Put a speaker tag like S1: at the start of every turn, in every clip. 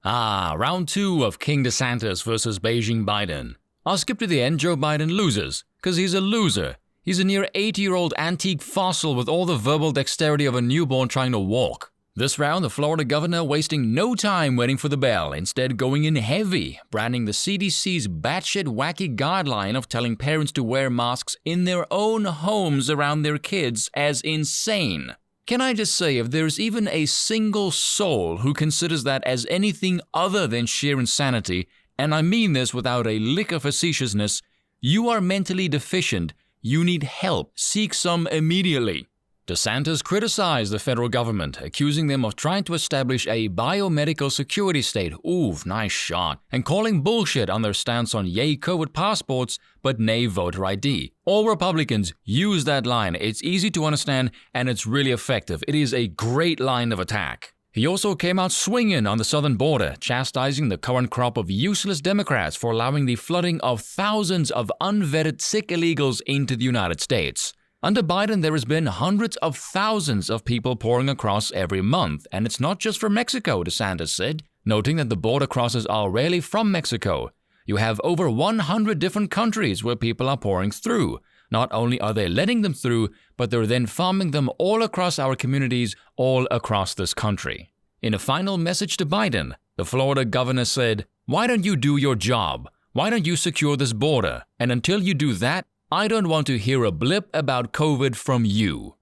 S1: Round 2 of King DeSantis versus Beijing Biden. I'll skip to the end. Joe Biden loses, cause he's a loser. He's a near 80-year-old antique fossil with all the verbal dexterity of a newborn trying to walk. This round, the Florida governor wasting no time waiting for the bell, instead going in heavy, branding the CDC's batshit wacky guideline of telling parents to wear masks in their own homes around their kids as insane. Can I just say, if there's even a single soul who considers that as anything other than sheer insanity, and I mean this without a lick of facetiousness, you are mentally deficient, you need help, seek some immediately. DeSantis criticized the federal government, accusing them of trying to establish a biomedical security state, ooh, nice shot, and calling bullshit on their stance on yay COVID passports but nay voter ID. All Republicans use that line, it's easy to understand and it's really effective. It is a great line of attack. He also came out swinging on the southern border, chastising the current crop of useless Democrats for allowing the flooding of thousands of unvetted sick illegals into the United States. Under Biden, there has been hundreds of thousands of people pouring across every month, and it's not just from Mexico, DeSantis said, noting that the border crosses are rarely from Mexico. You have over 100 different countries where people are pouring through. Not only are they letting them through, but they're then farming them all across our communities, all across this country. In a final message to Biden, the Florida governor said, "Why don't you do your job? Why don't you secure this border? And until you do that, I don't want to hear a blip about COVID from you."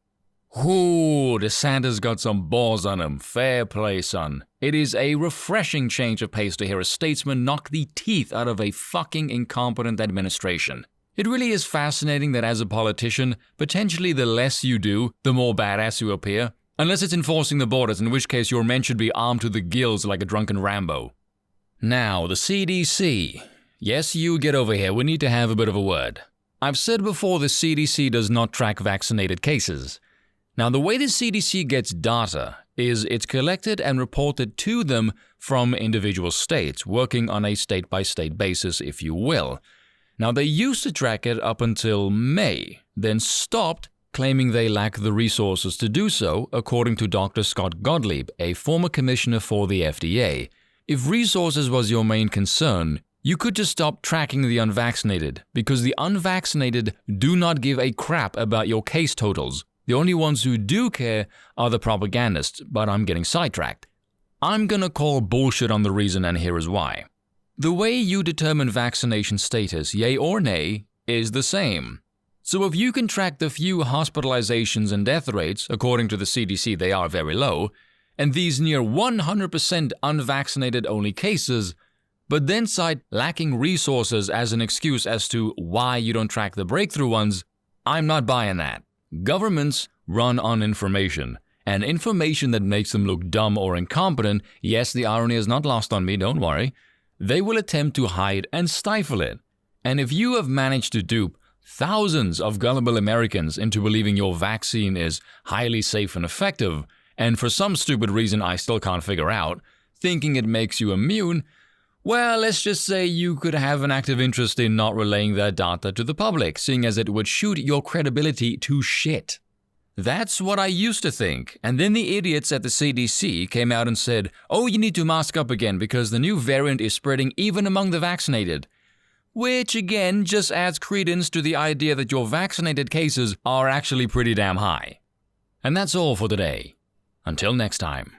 S1: Ooh, DeSantis got some balls on him. Fair play, son. It is a refreshing change of pace to hear a statesman knock the teeth out of a fucking incompetent administration. It really is fascinating that as a politician, potentially the less you do, the more badass you appear. Unless it's enforcing the borders, in which case your men should be armed to the gills like a drunken Rambo. Now, the CDC. Yes, you get over here. We need to have a bit of a word. I've said before the CDC does not track vaccinated cases. Now, the way the CDC gets data is it's collected and reported to them from individual states, working on a state-by-state basis, if you will. Now, they used to track it up until May, then stopped, claiming they lack the resources to do so, according to Dr. Scott Gottlieb, a former commissioner for the FDA. If resources was your main concern, you could just stop tracking the unvaccinated, because the unvaccinated do not give a crap about your case totals. The only ones who do care are the propagandists, but I'm getting sidetracked. I'm gonna call bullshit on the reason, and here is why. The way you determine vaccination status, yay or nay, is the same. So if you can track the few hospitalizations and death rates, according to the CDC they are very low, and these near 100% unvaccinated only cases, but then cite lacking resources as an excuse as to why you don't track the breakthrough ones, I'm not buying that. Governments run on information, and information that makes them look dumb or incompetent, yes, the irony is not lost on me, don't worry, they will attempt to hide and stifle it. And if you have managed to dupe thousands of gullible Americans into believing your vaccine is highly safe and effective, and for some stupid reason I still can't figure out, thinking it makes you immune, well, let's just say you could have an active interest in not relaying that data to the public, seeing as it would shoot your credibility to shit. That's what I used to think, and then the idiots at the CDC came out and said, oh, you need to mask up again because the new variant is spreading even among the vaccinated. Which again just adds credence to the idea that your vaccinated cases are actually pretty damn high. And that's all for today. Until next time.